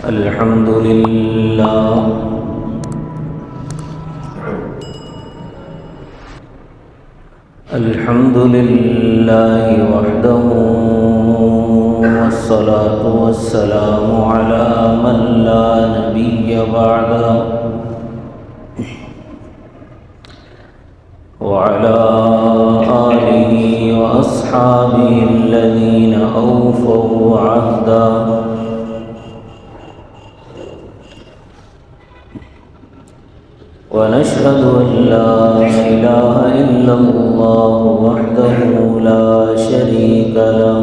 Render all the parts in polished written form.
الحمد لله وحده، والصلاة والسلام على من لا نبي بعده، وعلى آله وأصحابه الذين أوفوا عهدا، ونشهد أن لا إله إلا الله وحده لا شريك له،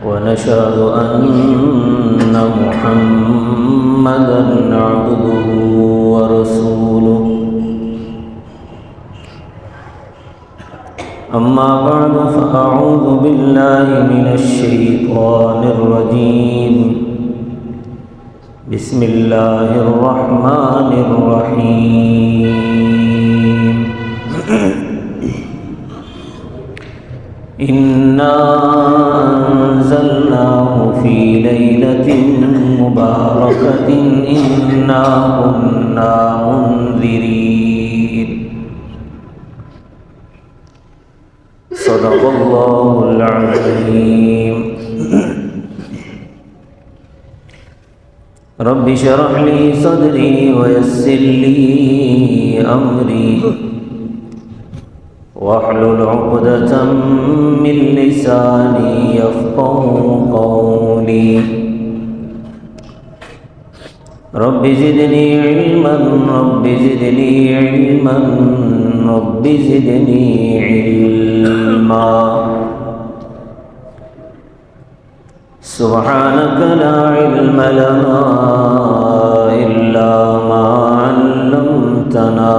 ونشهد أن محمدًا عبده ورسوله. أما بعد، فأعوذ بالله من الشيطان الرجيم. بسم الله الرحمن الرحيم. إنا أنزلناه في ليلة مباركة إنا كنا منذرين. صدق الله العظيم. رب اشرح لي صدري ويسر لي أمري واحلل عقدة من لساني يفقهوا قولي. رب زدني علما، رب زدني علما، رب زدني علما. سبحانك لا علم لنا إلا ما علمتنا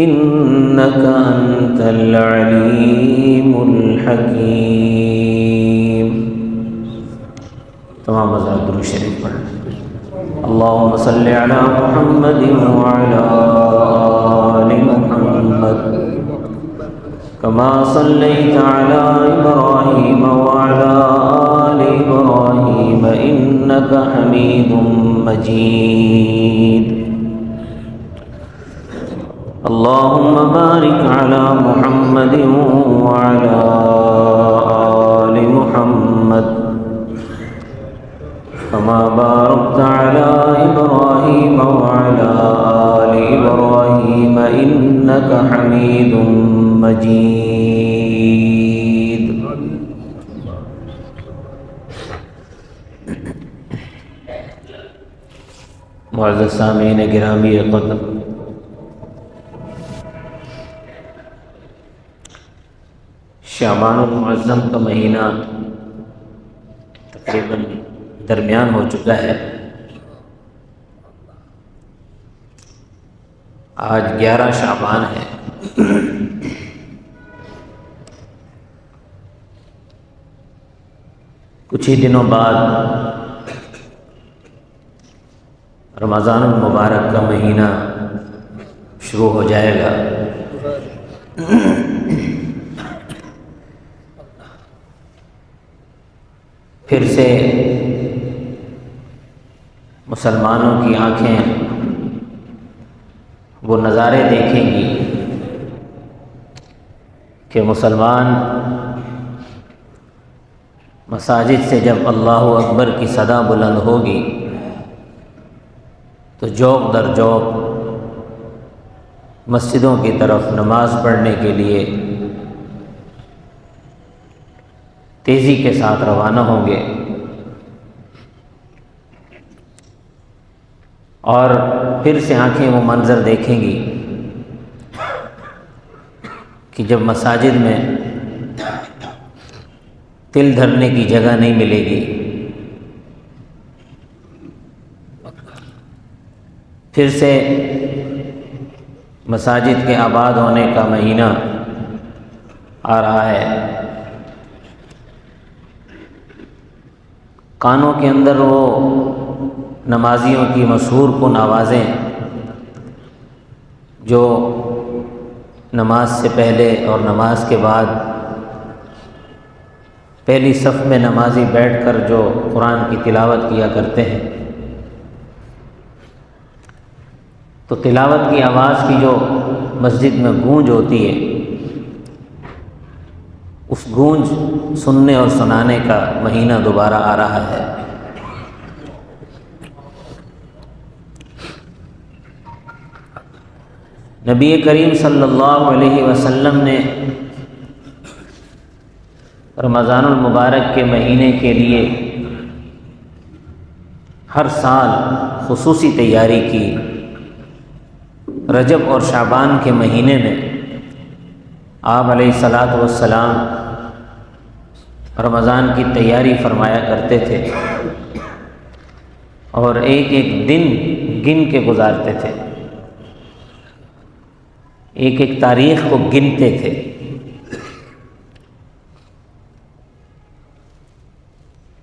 إنك أنت العليم الحكيم. تمام مزار درود شریف پڑھ. اللهم صل على محمد وعلى آل محمد كما صليت على إبراهيم وعلى آل إبراهيم إنك حميد مجيد. اللهم بارك على محمد وعلى آل محمد كما باركت على إبراهيم وعلى آل إبراهيم إنك حميد مجيد. معزز سامعین گرامی قدر، شعبان المعظم کا مہینہ تقریباً درمیان ہو چکا ہے. آج 11 شعبان ہے. کچھ ہی دنوں بعد رمضان المبارک کا مہینہ شروع ہو جائے گا. پھر سے مسلمانوں کی آنکھیں وہ نظارے دیکھیں گی کہ مسلمان مساجد سے جب اللہ اکبر کی صدا بلند ہوگی تو جوق در جوق مسجدوں کی طرف نماز پڑھنے کے لیے تیزی کے ساتھ روانہ ہوں گے، اور پھر سے آنکھیں وہ منظر دیکھیں گی کہ جب مساجد میں تل دھرنے کی جگہ نہیں ملے گی، پھر سے مساجد کے آباد ہونے کا مہینہ آ رہا ہے. کانوں کے اندر وہ نمازیوں کی مشہور کن آوازیں جو نماز سے پہلے اور نماز کے بعد پہلی صف میں نمازی بیٹھ کر جو قرآن کی تلاوت کیا کرتے ہیں، تو تلاوت کی آواز کی جو مسجد میں گونج ہوتی ہے، اس گونج سننے اور سنانے کا مہینہ دوبارہ آ رہا ہے۔ نبی کریم صلی اللہ علیہ وسلم نے رمضان المبارک کے مہینے کے لیے ہر سال خصوصی تیاری کی۔ رجب اور شعبان کے مہینے میں آپ علیہ الصلاۃ والسلام رمضان کی تیاری فرمایا کرتے تھے اور ایک ایک دن گن کے گزارتے تھے، ایک ایک تاریخ کو گنتے تھے۔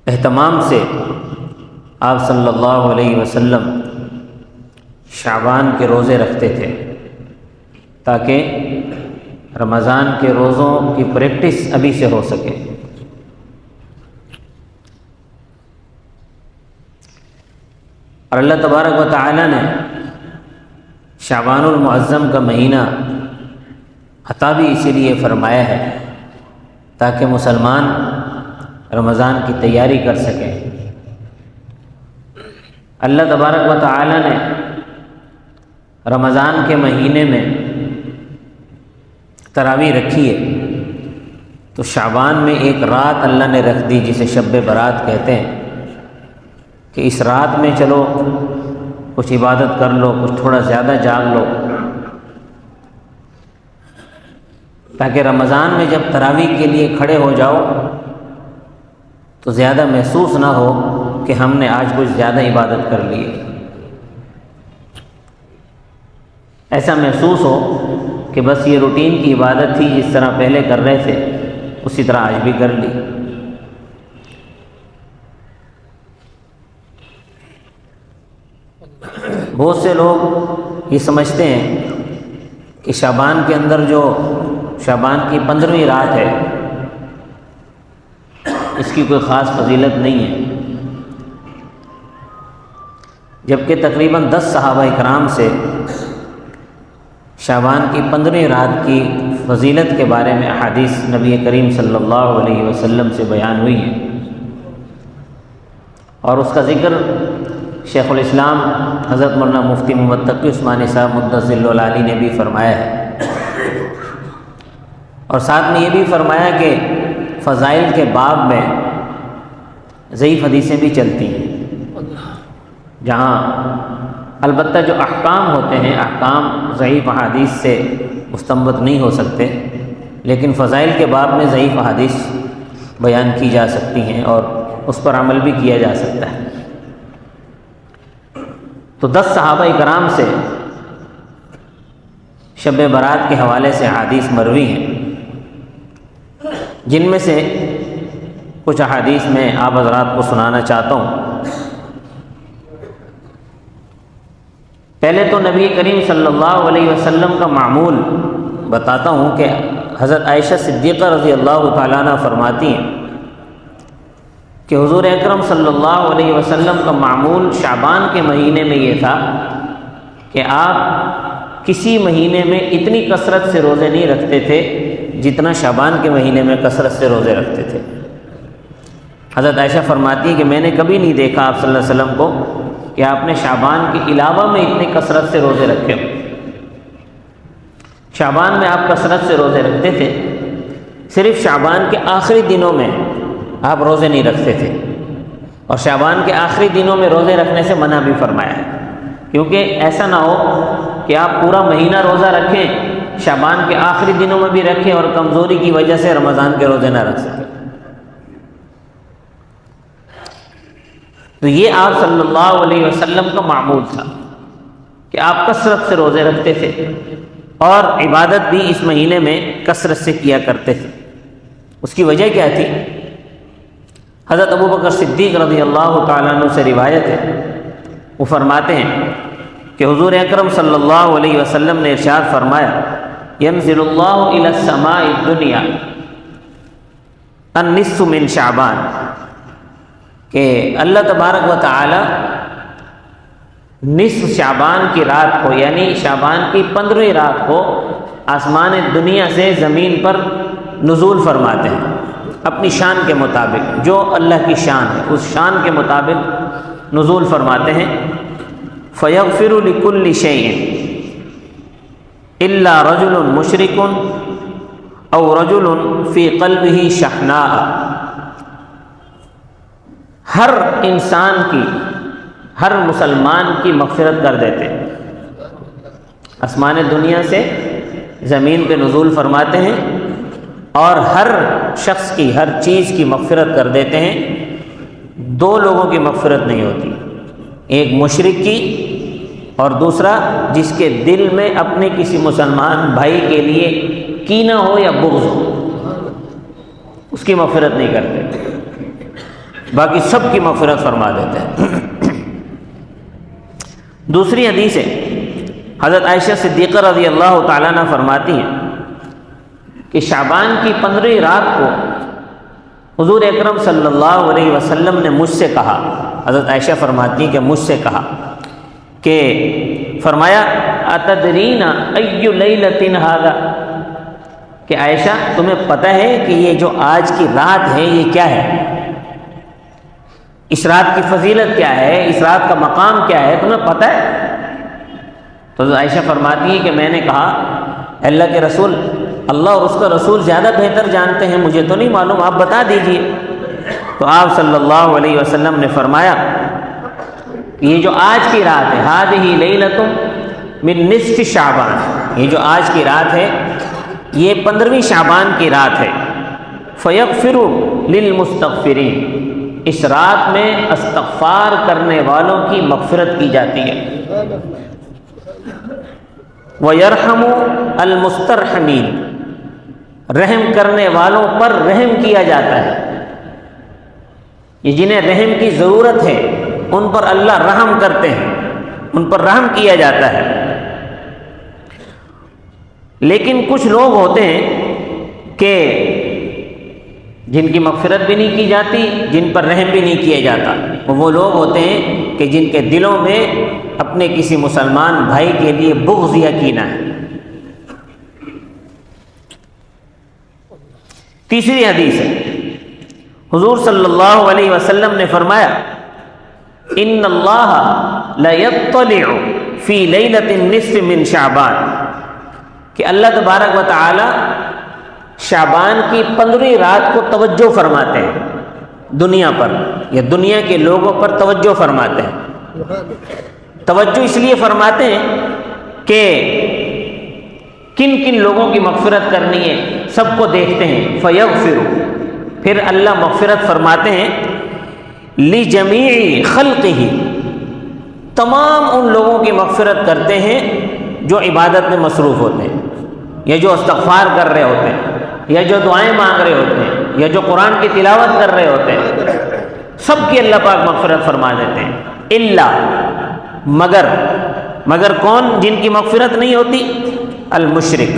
اہتمام سے آپ صلی اللہ علیہ وسلم شعبان کے روزے رکھتے تھے تاکہ رمضان کے روزوں کی پریکٹس ابھی سے ہو سکے۔ اور اللہ تبارک و تعالی نے شعبان المعظم کا مہینہ عطا بھی اسی لیے فرمایا ہے تاکہ مسلمان رمضان کی تیاری کر سکیں۔ اللہ تبارک و تعالی نے رمضان کے مہینے میں تراویح رکھی ہے، تو شعبان میں ایک رات اللہ نے رکھ دی جسے شب برات کہتے ہیں، کہ اس رات میں چلو کچھ عبادت کر لو، کچھ تھوڑا زیادہ جاگ لو، تاکہ رمضان میں جب تراویح کے لیے کھڑے ہو جاؤ تو زیادہ محسوس نہ ہو کہ ہم نے آج کچھ زیادہ عبادت کر لی، ایسا محسوس ہو کہ بس یہ روٹین کی عبادت تھی، جس طرح پہلے کر رہے تھے اسی طرح آج بھی کر لی۔ بہت سے لوگ یہ سمجھتے ہیں کہ شعبان کے اندر جو شعبان کی 15ویں رات ہے اس کی کوئی خاص فضیلت نہیں ہے، جبکہ تقریباً 10 صحابہ اکرام سے شعبان کی 15ویں رات کی فضیلت کے بارے میں احادیث نبی کریم صلی اللہ علیہ وسلم سے بیان ہوئی ہیں، اور اس کا ذکر شیخ الاسلام حضرت مولانا مفتی محمد تقی عثمانی صاحب مدثر اللہ علی نے بھی فرمایا ہے، اور ساتھ میں یہ بھی فرمایا کہ فضائل کے باب میں ضعیف حدیثیں بھی چلتی ہیں، جہاں البتہ جو احکام ہوتے ہیں احکام ضعیف احادیث سے مستنبط نہیں ہو سکتے، لیکن فضائل کے باب میں ضعیف احادیث بیان کی جا سکتی ہیں اور اس پر عمل بھی کیا جا سکتا ہے۔ تو 10 صحابہ اکرام سے شب برات کے حوالے سے احادیث مروی ہیں، جن میں سے کچھ احادیث میں آپ حضرات کو سنانا چاہتا ہوں۔ پہلے تو نبی کریم صلی اللہ علیہ وسلم کا معمول بتاتا ہوں کہ حضرت عائشہ صدیقہ رضی اللہ تعالیٰ عنہ فرماتی ہیں کہ حضور اکرم صلی اللہ علیہ وسلم کا معمول شعبان کے مہینے میں یہ تھا کہ آپ کسی مہینے میں اتنی کثرت سے روزے نہیں رکھتے تھے جتنا شعبان کے مہینے میں کثرت سے روزے رکھتے تھے۔ حضرت عائشہ فرماتی ہیں کہ میں نے کبھی نہیں دیکھا آپ صلی اللہ علیہ وسلم کو کہ آپ نے شعبان کے علاوہ میں اتنی کثرت سے روزے رکھے ہوں۔ شعبان میں آپ کثرت سے روزے رکھتے تھے، صرف شعبان کے آخری دنوں میں آپ روزے نہیں رکھتے تھے، اور شعبان کے آخری دنوں میں روزے رکھنے سے منع بھی فرمایا ہے، کیونکہ ایسا نہ ہو کہ آپ پورا مہینہ روزہ رکھیں، شعبان کے آخری دنوں میں بھی رکھیں اور کمزوری کی وجہ سے رمضان کے روزے نہ رکھ سکیں۔ تو یہ آپ صلی اللہ علیہ وسلم کا معمول تھا کہ آپ کثرت سے روزے رکھتے تھے اور عبادت بھی اس مہینے میں کثرت سے کیا کرتے تھے۔ اس کی وجہ کیا تھی؟ حضرت ابو بکر صدیق رضی اللہ تعالیٰ عنہ سے روایت ہے، وہ فرماتے ہیں کہ حضور اکرم صلی اللہ علیہ وسلم نے ارشاد فرمایا، ينزل اللہ الی السماء الدنیا، النصف من شعبان، کہ اللہ تبارک و تعالی نصف شعبان کی رات کو، یعنی شعبان کی 15ویں رات کو آسمان دنیا سے زمین پر نزول فرماتے ہیں اپنی شان کے مطابق، جو اللہ کی شان ہے اس شان کے مطابق نزول فرماتے ہیں۔ فَيَغْفِرُ لِكُلِّ شَيْءٍ إِلَّا رَجُلٌ مُشْرِكٌ أَوْ رَجُلٌ فِي قَلْبِهِ شَحْنَاءٌ، ہر انسان کی، ہر مسلمان کی مغفرت کر دیتے ہیں۔ آسمان دنیا سے زمین پہ نزول فرماتے ہیں اور ہر شخص کی، ہر چیز کی مغفرت کر دیتے ہیں۔ دو لوگوں کی مغفرت نہیں ہوتی، ایک مشرک کی اور دوسرا جس کے دل میں اپنے کسی مسلمان بھائی کے لیے کینہ ہو یا بغض ہو، اس کی مغفرت نہیں کرتے، باقی سب کی مغفرت فرما دیتے ہیں۔ دوسری حدیث ہے، حضرت عائشہ صدیقہ رضی اللہ تعالیٰ عنہ فرماتی ہیں کہ شعبان کی 15ویں رات کو حضور اکرم صلی اللہ علیہ وسلم نے مجھ سے کہا، حضرت عائشہ فرماتی ہیں کہ مجھ سے کہا کہ فرمایا اتدرین ای لیلۃ ھذا، کہ عائشہ تمہیں پتہ ہے کہ یہ جو آج کی رات ہے یہ کیا ہے، اس رات کی فضیلت کیا ہے، اس رات کا مقام کیا ہے، تمہیں پتہ ہے؟ تو عائشہ فرماتی ہے کہ میں نے کہا اللہ کے رسول، اللہ اور اس کا رسول زیادہ بہتر جانتے ہیں، مجھے تو نہیں معلوم، آپ بتا دیجئے۔ تو آپ صلی اللہ علیہ وسلم نے فرمایا کہ یہ جو آج کی رات ہے، ھذہ لیلۃ من نصف شعبان، یہ جو آج کی رات ہے یہ 15ویں شعبان کی رات ہے۔ فیغفر للمستغفرین، اس رات میں استغفار کرنے والوں کی مغفرت کی جاتی ہے۔ وَيَرْحَمُ الْمُسْتَرْحَمِينَ، رحم کرنے والوں پر رحم کیا جاتا ہے، یہ جنہیں رحم کی ضرورت ہے ان پر اللہ رحم کرتے ہیں، ان پر رحم کیا جاتا ہے۔ لیکن کچھ لوگ ہوتے ہیں کہ جن کی مغفرت بھی نہیں کی جاتی، جن پر رحم بھی نہیں کیا جاتا، وہ لوگ ہوتے ہیں کہ جن کے دلوں میں اپنے کسی مسلمان بھائی کے لیے بغض یا کینہ ہے۔ تیسری حدیث ہے، حضور صلی اللہ علیہ وسلم نے فرمایا ان اللہ لیطلع فی لیلۃ النصف من شعبان، کہ اللہ تبارک و تعالی شعبان کی 15ویں رات کو توجہ فرماتے ہیں دنیا پر، یا دنیا کے لوگوں پر توجہ فرماتے ہیں۔ توجہ اس لیے فرماتے ہیں کہ کن کن لوگوں کی مغفرت کرنی ہے سب کو دیکھتے ہیں۔ فیغفر، پھر اللہ مغفرت فرماتے ہیں لجمیع خلقہ، تمام ان لوگوں کی مغفرت کرتے ہیں جو عبادت میں مصروف ہوتے ہیں، یا جو استغفار کر رہے ہوتے ہیں، یا جو دعائیں مانگ رہے ہوتے ہیں، یا جو قرآن کی تلاوت کر رہے ہوتے ہیں، سب کی اللہ پاک مغفرت فرما دیتے ہیں۔ الا، مگر کون جن کی مغفرت نہیں ہوتی؟ المشرک،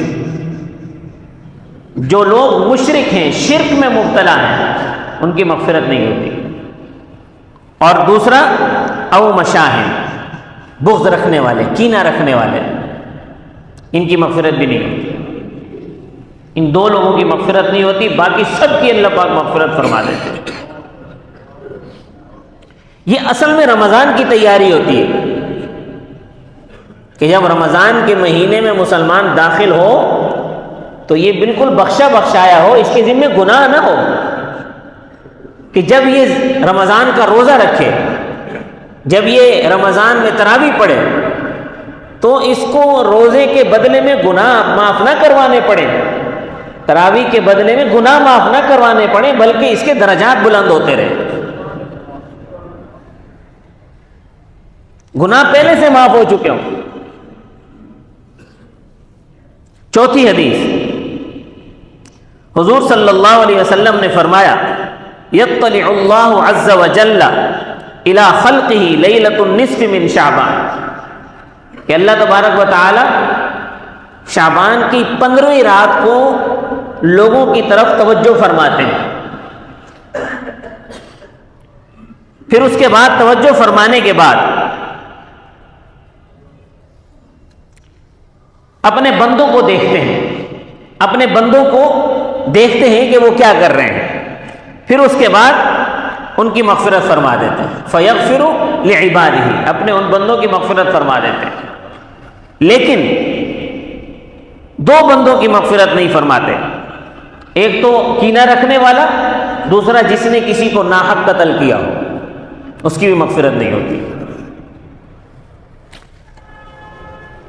جو لوگ مشرک ہیں، شرک میں مبتلا ہیں، ان کی مغفرت نہیں ہوتی۔ اور دوسرا او مشاہن، بغض رکھنے والے، کینہ رکھنے والے، ان کی مغفرت بھی نہیں ہوتی۔ ان دو لوگوں کی مغفرت نہیں ہوتی، باقی سب کی اللہ پاک مغفرت فرما دیتے ہیں۔ یہ اصل میں رمضان کی تیاری ہوتی ہے کہ جب رمضان کے مہینے میں مسلمان داخل ہو تو یہ بالکل بخشا بخشایا ہو، اس کے ذمہ گناہ نہ ہو، کہ جب یہ رمضان کا روزہ رکھے، جب یہ رمضان میں تراویح پڑھے تو اس کو روزے کے بدلے میں گناہ معاف نہ کروانے پڑے، تراویح کے بدلے میں گناہ معاف نہ کروانے پڑے، بلکہ اس کے درجات بلند ہوتے رہے، گناہ پہلے سے معاف ہو چکے ہوں۔ چوتھی حدیث، حضور صلی اللہ علیہ وسلم نے فرمایا یطلع اللہ عز وجل الی خلقہ لیلۃ النصف من شعبان، کہ اللہ تبارک و تعالی شعبان کی 15ویں رات کو لوگوں کی طرف توجہ فرماتے ہیں، پھر اس کے بعد توجہ فرمانے کے بعد اپنے بندوں کو دیکھتے ہیں، اپنے بندوں کو دیکھتے ہیں کہ وہ کیا کر رہے ہیں، پھر اس کے بعد ان کی مغفرت فرما دیتے ہیں۔ فَيَغْفِرُ لِعِبَادِهِ، اپنے ان بندوں کی مغفرت فرما دیتے ہیں۔ لیکن دو بندوں کی مغفرت نہیں فرماتے، ایک تو کینہ رکھنے والا، دوسرا جس نے کسی کو ناحق قتل کیا ہو، اس کی بھی مغفرت نہیں ہوتی۔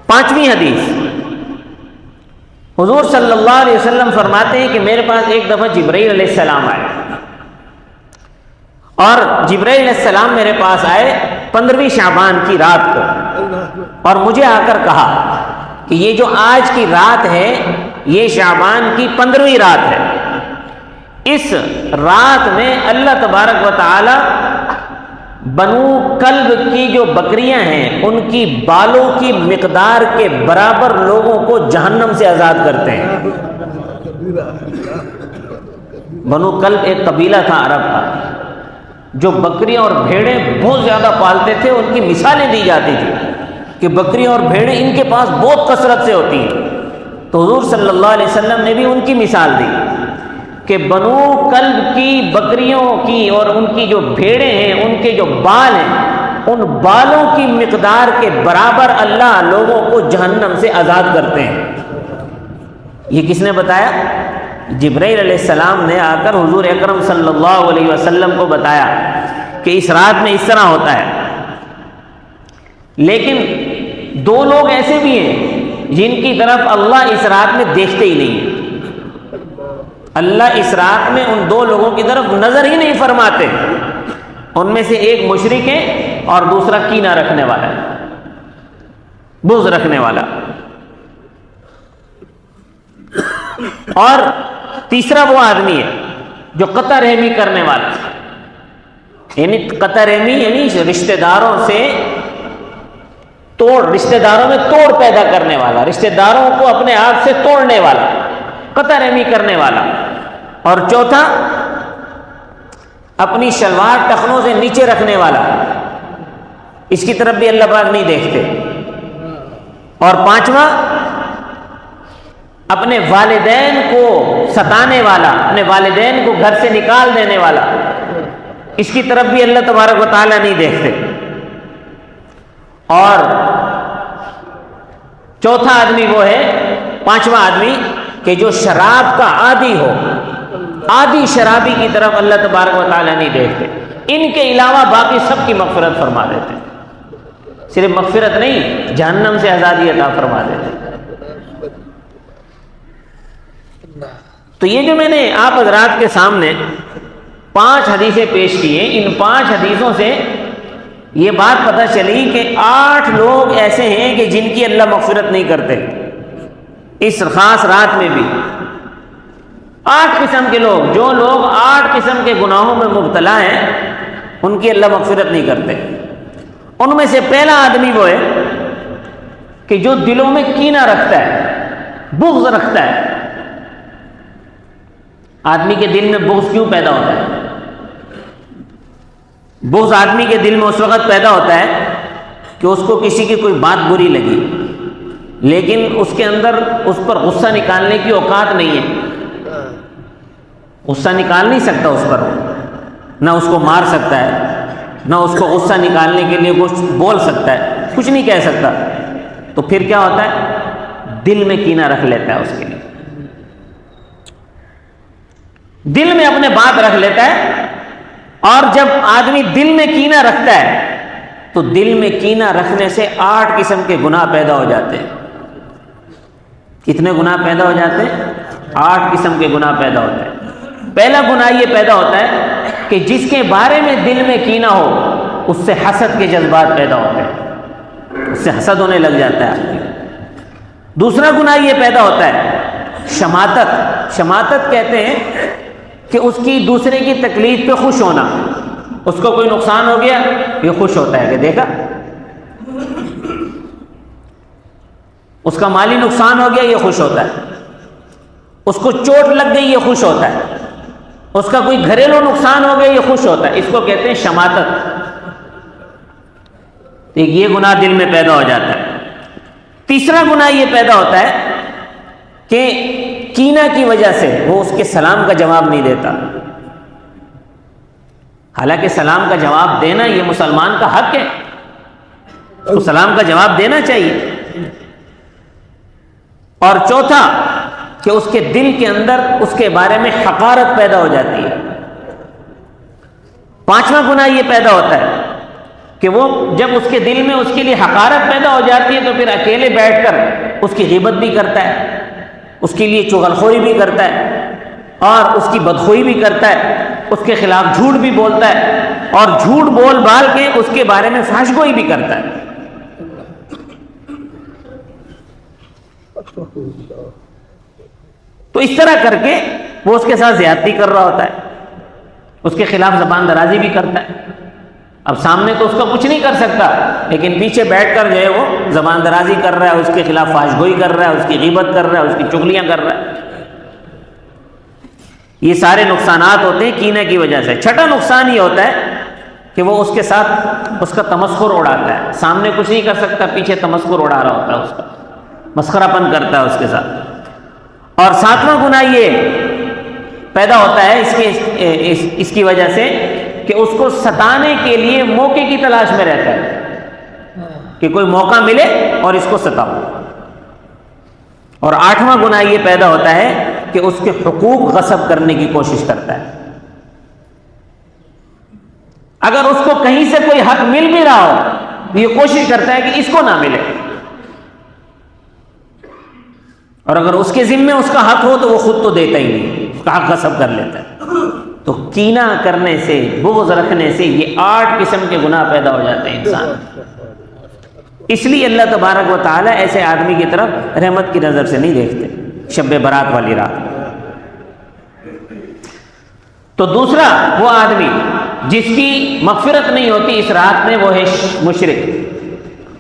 5ویں حدیث، حضور صلی اللہ علیہ وسلم فرماتے ہیں کہ میرے پاس ایک دفعہ جبرائیل علیہ السلام آئے، اور جبرائیل علیہ السلام میرے پاس آئے 15ویں شعبان کی رات کو، اور مجھے آ کر کہا کہ یہ جو آج کی رات ہے یہ شعبان کی 15ویں رات ہے، اس رات میں اللہ تبارک و تعالی بنو کلب کی جو بکریاں ہیں ان کی بالوں کی مقدار کے برابر لوگوں کو جہنم سے آزاد کرتے ہیں۔ بنو کلب ایک قبیلہ تھا عرب کا، جو بکریاں اور بھیڑیں بہت زیادہ پالتے تھے، ان کی مثالیں دی جاتی تھی کہ بکریاں اور بھیڑیں ان کے پاس بہت کثرت سے ہوتی ہیں، تو حضور صلی اللہ علیہ وسلم نے بھی ان کی مثال دی کہ بنو کلب کی بکریوں کی اور ان کی جو بھیڑیں ہیں ان کے جو بال ہیں ان بالوں کی مقدار کے برابر اللہ لوگوں کو جہنم سے آزاد کرتے ہیں۔ یہ کس نے بتایا؟ جبرائیل علیہ السلام نے آ کر حضور اکرم صلی اللہ علیہ وسلم کو بتایا کہ اس رات میں اس طرح ہوتا ہے۔ لیکن دو لوگ ایسے بھی ہیں جن کی طرف اللہ اس رات میں دیکھتے ہی نہیں ہیں، اللہ اس رات میں ان دو لوگوں کی طرف نظر ہی نہیں فرماتے۔ ان میں سے ایک مشرک ہے اور دوسرا کینہ رکھنے والا ہے، بغض رکھنے والا، اور تیسرا وہ آدمی ہے جو قطع رحمی کرنے والا، یعنی قطع رحمی یعنی رشتہ داروں سے رشتہ داروں میں توڑ پیدا کرنے والا، رشتہ داروں کو اپنے آپ سے توڑنے والا، قطع رحمی کرنے والا، اور چوتھا اپنی شلوار ٹخنوں سے نیچے رکھنے والا، اس کی طرف بھی اللہ پاک نہیں دیکھتے، اور 5واں اپنے والدین کو ستانے والا، اپنے والدین کو گھر سے نکال دینے والا، اس کی طرف بھی اللہ تبارک و تعالیٰ نہیں دیکھتے، اور چوتھا آدمی وہ ہے، 5واں آدمی کہ جو شراب کا عادی ہو، عادی شرابی کی طرف اللہ تبارک و تعالیٰ نہیں دیکھتے۔ ان کے علاوہ باقی سب کی مغفرت فرما دیتے ہیں، صرف مغفرت نہیں جہنم سے آزادی عطا فرما دیتے ہیں۔ تو یہ جو میں نے آپ حضرات کے سامنے 5 حدیثیں پیش کی ہیں، ان 5 حدیثوں سے یہ بات پتہ چلی کہ 8 لوگ ایسے ہیں کہ جن کی اللہ مغفرت نہیں کرتے اس خاص رات میں بھی۔ 8 قسم کے لوگ، جو لوگ 8 قسم کے گناہوں میں مبتلا ہیں ان کی اللہ مغفرت نہیں کرتے۔ ان میں سے پہلا آدمی وہ ہے کہ جو دلوں میں کینہ رکھتا ہے، بغض رکھتا ہے۔ آدمی کے دل میں بغض کیوں پیدا ہوتا ہے؟ بغض آدمی کے دل میں اس وقت پیدا ہوتا ہے کہ اس کو کسی کی کوئی بات بری لگی، لیکن اس کے اندر اس پر غصہ نکالنے کی اوقات نہیں ہے، غصہ نکال نہیں سکتا اس پر، نہ اس کو مار سکتا ہے، نہ اس کو غصہ نکالنے کے لیے کچھ بول سکتا ہے، کچھ نہیں کہہ سکتا۔ تو پھر کیا ہوتا ہے؟ دل میں کینہ رکھ لیتا ہے، اس کے لیے دل میں اپنے بات رکھ لیتا ہے۔ اور جب آدمی دل میں کینہ رکھتا ہے تو دل میں کینہ رکھنے سے 8 قسم کے گناہ پیدا ہو جاتے ہیں۔ کتنے گناہ پیدا ہو جاتے ہیں؟ 8 قسم کے گناہ پیدا ہوتے ہیں۔ پہلا گناہ یہ پیدا ہوتا ہے کہ جس کے بارے میں دل میں کینہ ہو اس سے حسد کے جذبات پیدا ہوتے ہیں، اس سے حسد ہونے لگ جاتا ہے۔ دوسرا گناہ یہ پیدا ہوتا ہے شماتت۔ شماتت کہتے ہیں کہ اس کی دوسرے کی تکلیف پہ خوش ہونا، اس کو کوئی نقصان ہو گیا یہ خوش ہوتا ہے کہ دیکھا، اس کا مالی نقصان ہو گیا یہ خوش ہوتا ہے، اس کو چوٹ لگ گئی یہ خوش ہوتا ہے، اس کا کوئی گھریلو نقصان ہو گیا یہ خوش ہوتا ہے، اس کو کہتے ہیں شماتت۔ یہ گناہ دل میں پیدا ہو جاتا ہے۔ تیسرا گناہ یہ پیدا ہوتا ہے کہ کینہ کی وجہ سے وہ اس کے سلام کا جواب نہیں دیتا، حالانکہ سلام کا جواب دینا یہ مسلمان کا حق ہے، اس کو سلام کا جواب دینا چاہیے۔ اور چوتھا کہ اس کے دل کے اندر اس کے بارے میں حقارت پیدا ہو جاتی ہے۔ پانچواں گناہ یہ پیدا ہوتا ہے کہ وہ جب اس کے دل میں اس کے لیے حقارت پیدا ہو جاتی ہے تو پھر اکیلے بیٹھ کر اس کی غیبت بھی کرتا ہے، اس کے لیے چغلخوری بھی کرتا ہے اور اس کی بدخوئی بھی کرتا ہے، اس کے خلاف جھوٹ بھی بولتا ہے اور جھوٹ بول بال کے اس کے بارے میں فحش گوئی بھی کرتا ہے۔ تو اس طرح کر کے وہ اس کے ساتھ زیادتی کر رہا ہوتا ہے، اس کے خلاف زبان درازی بھی کرتا ہے۔ اب سامنے تو اس کا کچھ نہیں کر سکتا، لیکن پیچھے بیٹھ کر جو ہے وہ زبان درازی کر رہا ہے، اس کے خلاف فحش گوئی کر رہا ہے، اس کی غیبت کر رہا ہے، اس کی چغلیاں کر رہا ہے۔ یہ سارے نقصانات ہوتے ہیں کینہ کی وجہ سے۔ چھٹا نقصان یہ ہوتا ہے کہ وہ اس کے ساتھ اس کا تمسخر اڑاتا ہے، سامنے کچھ نہیں کر سکتا، پیچھے تمسخر اڑا رہا ہوتا ہے، اس کا مسخرہ پن کرتا ہے اس کے ساتھ۔ اور ساتواں گناہ یہ پیدا ہوتا ہے اس کی وجہ سے کہ اس کو ستانے کے لیے موقع کی تلاش میں رہتا ہے کہ کوئی موقع ملے اور اس کو ستاؤ۔ اور آٹھواں گناہ یہ پیدا ہوتا ہے کہ اس کے حقوق غصب کرنے کی کوشش کرتا ہے۔ اگر اس کو کہیں سے کوئی حق مل بھی رہا ہو یہ کوشش کرتا ہے کہ اس کو نہ ملے، اور اگر اس کے ذمے اس کا حق ہو تو وہ خود تو دیتا ہی نہیں، اس کا حق غصب کر لیتا ہے۔ تو کینہ کرنے سے، بغض رکھنے سے یہ 8 قسم کے گناہ پیدا ہو جاتے ہیں انسان۔ اس لیے اللہ تبارک و تعالیٰ ایسے آدمی کی طرف رحمت کی نظر سے نہیں دیکھتے شب برات والی رات۔ تو دوسرا وہ آدمی جس کی مغفرت نہیں ہوتی اس رات میں وہ ہے مشرک۔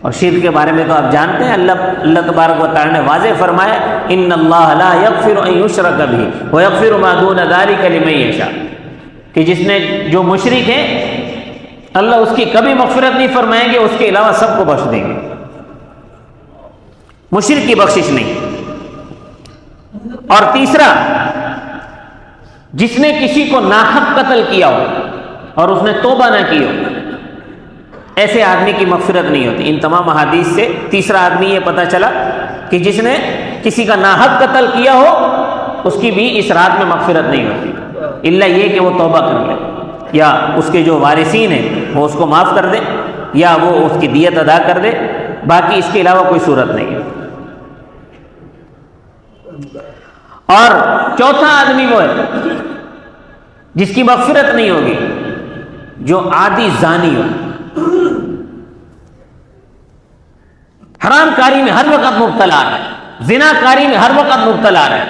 اور شرک کے بارے میں تو آپ جانتے ہیں، اللہ تبارک و تعالیٰ نے واضح فرمایا ان اللہ لا یغفر ان یشرک بہ ویغفر ما دون ذلک لمن یشاء، کہ جو مشرک ہے اللہ اس کی کبھی مغفرت نہیں فرمائیں گے، اس کے علاوہ سب کو بخش دیں گے، مشرک کی بخشش نہیں۔ اور تیسرا جس نے کسی کو ناحق قتل کیا ہو اور اس نے توبہ نہ کی ہو، ایسے آدمی کی مغفرت نہیں ہوتی۔ ان تمام احادیث سے تیسرا آدمی یہ پتہ چلا کہ جس نے کسی کا ناحق قتل کیا ہو اس کی بھی اس رات میں مغفرت نہیں ہوتی، الا یہ کہ وہ توبہ کر لے یا اس کے جو وارثین ہیں وہ اس کو معاف کر دے یا وہ اس کی دیت ادا کر دے، باقی اس کے علاوہ کوئی صورت نہیں ہے۔ اور چوتھا آدمی وہ ہے جس کی مغفرت نہیں ہوگی جو عادی زانی ہو، حرام کاری میں ہر وقت مبتلا ہے، زنا کاری میں ہر وقت مبتلا ہے۔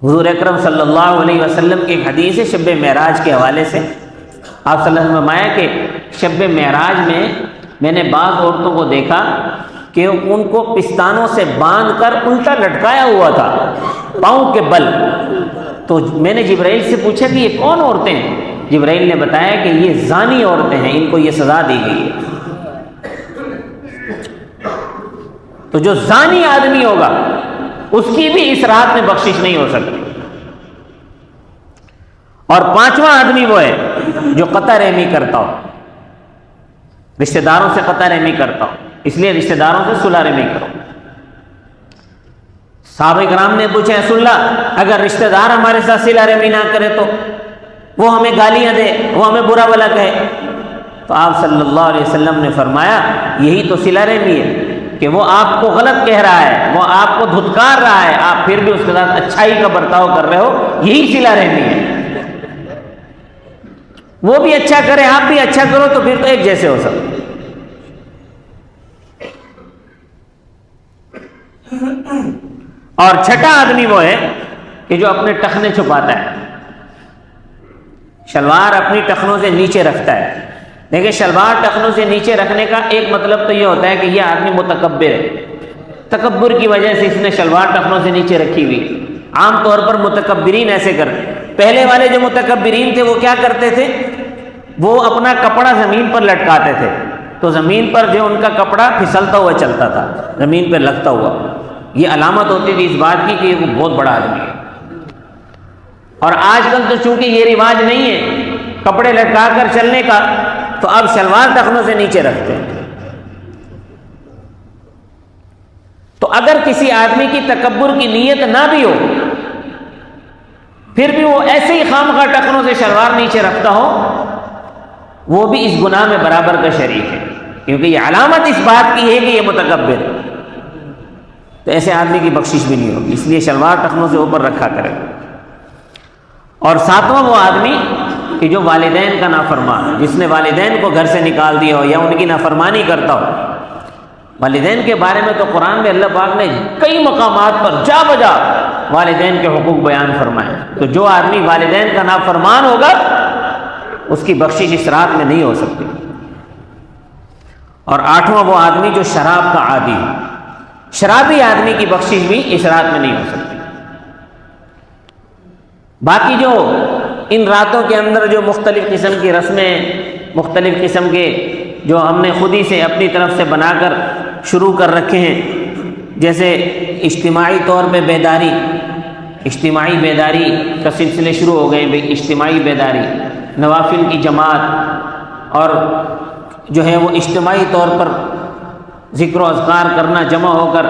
حضور اکرم صلی اللہ علیہ وسلم کی ایک حدیث ہے شب معراج کے حوالے سے، آپ صلی اللہ علیہ وسلم نے فرمایا کہ شب معراج میں میں نے بعض عورتوں کو دیکھا کہ ان کو پستانوں سے باندھ کر الٹا لٹکایا ہوا تھا پاؤں کے بل۔ تو میں نے جبرائیل سے پوچھا کہ یہ کون عورتیں ہیں؟ جبرائیل نے بتایا کہ یہ زانی عورتیں ہیں، ان کو یہ سزا دی گئی ہے۔ تو جو زانی آدمی ہوگا اس کی بھی اس رات میں بخشش نہیں ہو سکتی۔ اور پانچواں آدمی وہ ہے جو قطع رحمی کرتا ہو، رشتہ داروں سے قطع رحمی کرتا ہو، اس لیے رشتہ داروں سے صلح رحمی کرو۔ صحابہ کرام نے پوچھا رسول اللہ اگر رشتہ دار ہمارے ساتھ صلح رحمی نہ کرے تو وہ ہمیں گالیاں دے، وہ ہمیں برا بھلا کہے، تو آپ صلی اللہ علیہ وسلم نے فرمایا یہی تو صلہ رحمی ہے کہ وہ آپ کو غلط کہہ رہا ہے، وہ آپ کو دھتکار رہا ہے، آپ پھر بھی اس کے ساتھ اچھائی کا برتاؤ کر رہے ہو، یہی صلہ رحمی ہے۔ وہ بھی اچھا کرے آپ بھی اچھا کرو تو پھر تو ایک جیسے ہو سکتے۔ اور چھٹا آدمی وہ ہے کہ جو اپنے ٹخنے چھپاتا ہے، شلوار اپنی ٹخنوں سے نیچے رکھتا ہے۔ دیکھیں شلوار ٹخنوں سے نیچے رکھنے کا ایک مطلب تو یہ ہوتا ہے کہ یہ آدمی متکبر ہے، تکبر کی وجہ سے اس نے شلوار ٹخنوں سے نیچے رکھی ہوئی، عام طور پر متکبرین ایسے کرتے. پہلے والے جو متکبرین تھے وہ کیا کرتے تھے؟ وہ اپنا کپڑا زمین پر لٹکاتے تھے تو زمین پر جو ان کا کپڑا پھسلتا ہوا چلتا تھا، زمین پہ لگتا ہوا. یہ علامت ہوتی تھی اس بات کی کہ وہ بہت بڑا آدمی ہے. اور آج کل تو چونکہ یہ رواج نہیں ہے کپڑے لٹکا کر چلنے کا، تو اب شلوار ٹخنوں سے نیچے رکھتے ہیں. تو اگر کسی آدمی کی تکبر کی نیت نہ بھی ہو، پھر بھی وہ ایسے ہی خواہ ٹخنوں سے شلوار نیچے رکھتا ہو، وہ بھی اس گناہ میں برابر کا شریک ہے، کیونکہ یہ علامت اس بات کی ہے کہ یہ متکبر. تو ایسے آدمی کی بخشش بھی نہیں ہوگی، اس لیے شلوار ٹخنوں سے اوپر رکھا کرے. اور ساتواں وہ آدمی کہ جو والدین کا نافرمان ہے، جس نے والدین کو گھر سے نکال دیا ہو یا ان کی نافرمانی کرتا ہو. والدین کے بارے میں تو قرآن میں اللہ پاک نے کئی مقامات پر جا بجا والدین کے حقوق بیان فرمائے. تو جو آدمی والدین کا نافرمان ہوگا اس کی بخشش اس رات میں نہیں ہو سکتی. اور آٹھواں وہ آدمی جو شراب کا عادی ہے، شرابی آدمی کی بخشش بھی اس رات میں نہیں ہو سکتی. باقی جو ان راتوں کے اندر جو مختلف قسم کی رسمیں، مختلف قسم کے جو ہم نے خود ہی سے اپنی طرف سے بنا کر شروع کر رکھے ہیں، جیسے اجتماعی طور پہ بیداری، اجتماعی بیداری کا سلسلے شروع ہو گئے. اجتماعی بیداری، نوافل کی جماعت، اور جو ہے وہ اجتماعی طور پر ذکر و اذکار کرنا جمع ہو کر،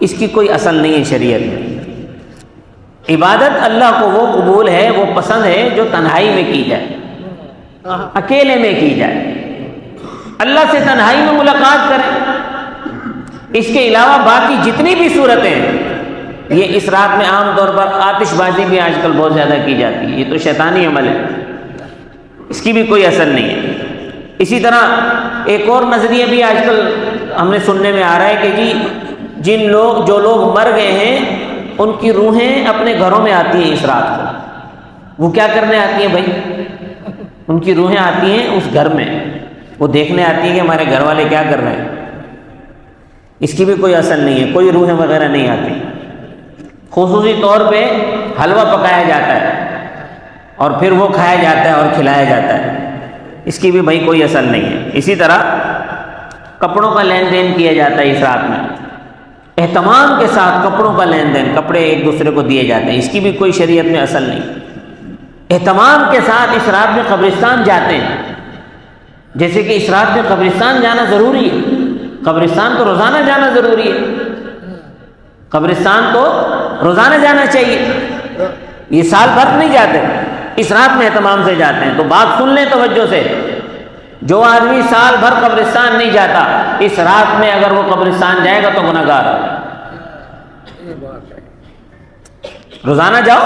اس کی کوئی اصل نہیں ہے شریعت میں. عبادت اللہ کو وہ قبول ہے، وہ پسند ہے جو تنہائی میں کی جائے، اکیلے میں کی جائے، اللہ سے تنہائی میں ملاقات کریں. اس کے علاوہ باقی جتنی بھی صورتیں ہیں، یہ اس رات میں عام طور پر آتش بازی بھی آج کل بہت زیادہ کی جاتی ہے، یہ تو شیطانی عمل ہے، اس کی بھی کوئی اثر نہیں ہے. اسی طرح ایک اور نظریہ بھی آج کل ہم نے سننے میں آ رہا ہے کہ جی جو لوگ مر گئے ہیں ان کی روحیں اپنے گھروں میں آتی ہیں اس رات کو. وہ کیا کرنے آتی ہیں بھائی؟ ان کی روحیں آتی ہیں اس گھر میں، وہ دیکھنے آتی ہیں کہ ہمارے گھر والے کیا کر رہے ہیں. اس کی بھی کوئی اصل نہیں ہے، کوئی روحیں وغیرہ نہیں آتی. خصوصی طور پہ حلوہ پکایا جاتا ہے اور پھر وہ کھایا جاتا ہے اور کھلایا جاتا ہے، اس کی بھی بھائی کوئی اصل نہیں ہے. اسی طرح کپڑوں کا لین دین کیا جاتا ہے اس رات میں، اہتمام کے ساتھ کپڑوں کا لین دین، کپڑے ایک دوسرے کو دیے جاتے ہیں، اس کی بھی کوئی شریعت میں اصل نہیں. اہتمام کے ساتھ اس رات میں قبرستان جاتے ہیں، جیسے کہ اس رات میں قبرستان جانا ضروری ہے. قبرستان تو روزانہ جانا ضروری ہے، قبرستان تو روزانہ جانا چاہیے. یہ سال بھر نہیں جاتے، اس رات میں اہتمام سے جاتے ہیں. تو بات سن لیں توجہ سے، جو آدمی سال بھر قبرستان نہیں جاتا، اس رات میں اگر وہ قبرستان جائے گا تو گنہگار ہے. روزانہ جاؤ.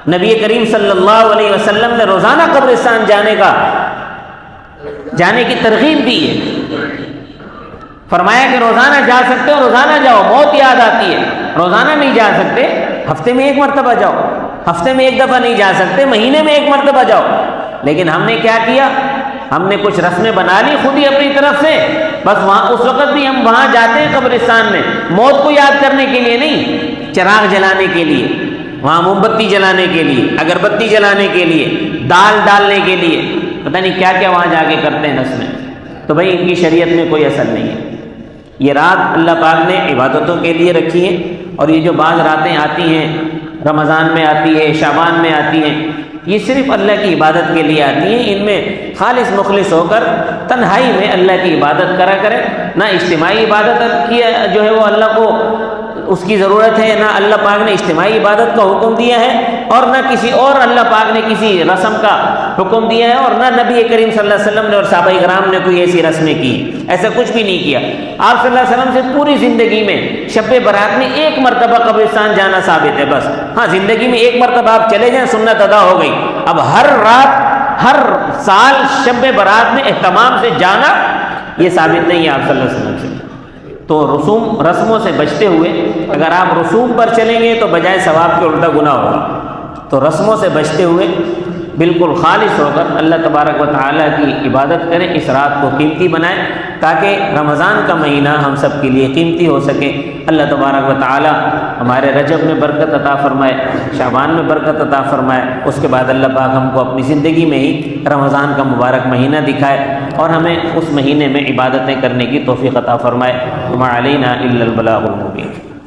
نبی کریم صلی اللہ علیہ وسلم نے روزانہ قبرستان جانے کی ترغیب دی ہے. فرمایا کہ روزانہ جا سکتے ہو روزانہ جاؤ، موت یاد آتی ہے. روزانہ نہیں جا سکتے، ہفتے میں ایک مرتبہ جاؤ. ہفتے میں ایک دفعہ نہیں جا سکتے، مہینے میں ایک مرتبہ جاؤ. لیکن ہم نے کیا کیا؟ ہم نے کچھ رسمیں بنا لی خود ہی اپنی طرف سے، بس وہاں اس وقت بھی ہم وہاں جاتے ہیں قبرستان میں موت کو یاد کرنے کے لیے نہیں، چراغ جلانے کے لیے، وہاں موم بتی جلانے کے لیے، اگربتی جلانے کے لیے، دال ڈالنے کے لیے، پتہ نہیں کیا کیا وہاں جا کے کرتے ہیں رسمیں. تو بھائی ان کی شریعت میں کوئی اثر نہیں ہے. یہ رات اللہ پاک نے عبادتوں کے لیے رکھی ہے. اور یہ جو بعض راتیں آتی ہیں، رمضان میں آتی ہے، شعبان میں آتی ہیں، یہ صرف اللہ کی عبادت کے لیے آتی ہیں. ان میں خالص مخلص ہو کر تنہائی میں اللہ کی عبادت کرا کرے. نہ اجتماعی عبادت کی جو ہے وہ اللہ کو اس کی ضرورت ہے، نہ اللہ پاک نے اجتماعی عبادت کا حکم دیا ہے، اور نہ کسی اور اللہ پاک نے کسی رسم کا حکم دیا ہے، اور نہ نبی کریم صلی اللہ علیہ وسلم نے اور صحابہ کرام نے کوئی ایسی رسمیں کی. ایسا کچھ بھی نہیں کیا. آپ صلی اللہ علیہ وسلم سے پوری زندگی میں شب برات میں ایک مرتبہ قبرستان جانا ثابت ہے بس. ہاں زندگی میں ایک مرتبہ آپ چلے جائیں، سنت ادا ہو گئی. اب ہر رات ہر سال شب برات میں اہتمام سے جانا یہ ثابت نہیں ہے آپ صلی اللہ علیہ وسلم سے. تو رسموں سے بچتے ہوئے، اگر آپ رسوم پر چلیں گے تو بجائے ثواب کے الٹا گناہ ہوگا. تو رسموں سے بچتے ہوئے بالکل خالص ہو کر اللہ تبارک و تعالیٰ کی عبادت کریں، اس رات کو قیمتی بنائیں تاکہ رمضان کا مہینہ ہم سب کے لیے قیمتی ہو سکے۔ اللہ تبارک و تعالیٰ ہمارے رجب میں برکت عطا فرمائے، شعبان میں برکت عطا فرمائے، اس کے بعد اللہ پاک ہم کو اپنی زندگی میں ہی رمضان کا مبارک مہینہ دکھائے اور ہمیں اس مہینے میں عبادتیں کرنے کی توفیق عطا فرمائے۔ وما علینا الا البلاغ المبین۔